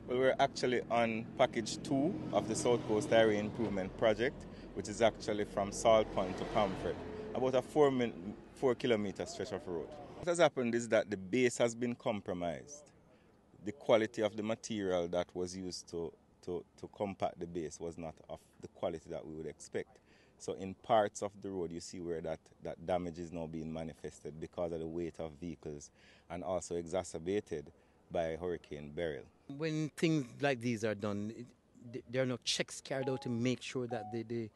Well, we're actually on package 2 of the South Coast Highway Improvement Project, which is actually from Salt Pond to Pomfret, about a 4 kilometer stretch of road. What has happened is that the base has been compromised. The quality of the material that was used to compact the base was not of the quality that we would expect. So in parts of the road you see where that damage is now being manifested because of the weight of vehicles and also exacerbated by Hurricane Beryl. When things like these are done, there are no checks carried out to make sure that they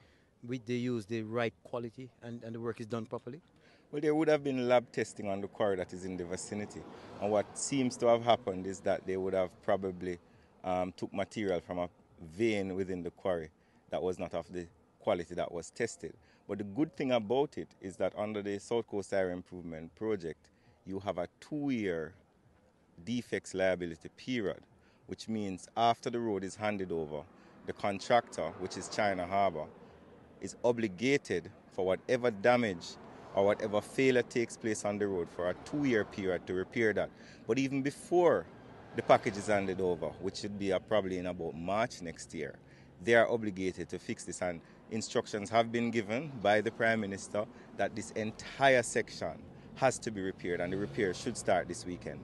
use the right quality and the work is done properly? Well, there would have been lab testing on the quarry that is in the vicinity. And what seems to have happened is that they would have probably took material from a vein within the quarry that was not of the quality that was tested. But the good thing about it is that under the South Coast Highway Improvement Project, you have a 2-year defects liability period, which means after the road is handed over, the contractor, which is China Harbour, is obligated for whatever damage or whatever failure takes place on the road for a 2-year period to repair that. But even before the package is handed over, which should be probably in about March next year, they are obligated to fix this, and instructions have been given by the Prime Minister that this entire section has to be repaired, and the repair should start this weekend.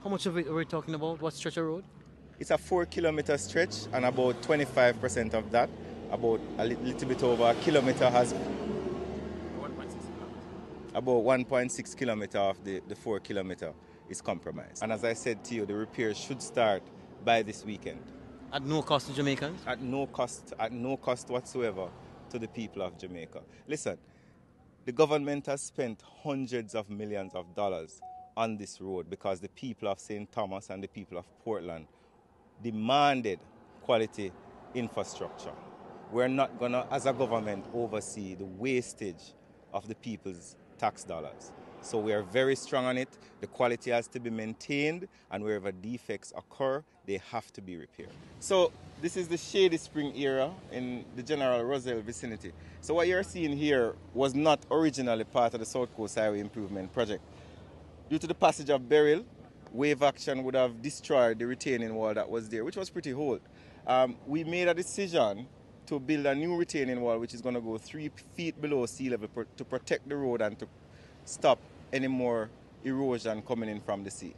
How much of it are we talking about? What stretch of road? It's a 4-kilometer stretch, and about 25% of that, about a little bit over a kilometer, has about 1.6 kilometer of the 4 kilometer is compromised. And as I said to you, the repairs should start by this weekend. At no cost to Jamaicans? At no cost whatsoever to the people of Jamaica. Listen, the government has spent hundreds of millions of dollars on this road because the people of St. Thomas and the people of Portland demanded quality infrastructure. We're not going to, as a government, oversee the wastage of the people's tax dollars. So we are very strong on it. The quality has to be maintained, and wherever defects occur, they have to be repaired. So this is the Shady Spring area in the General Roselle vicinity. So what you're seeing here was not originally part of the South Coast Highway Improvement Project. Due to the passage of Beryl, wave action would have destroyed the retaining wall that was there, which was pretty old. We made a decision to build a new retaining wall, which is going to go 3 feet below sea level to protect the road and to stop any more erosion coming in from the sea.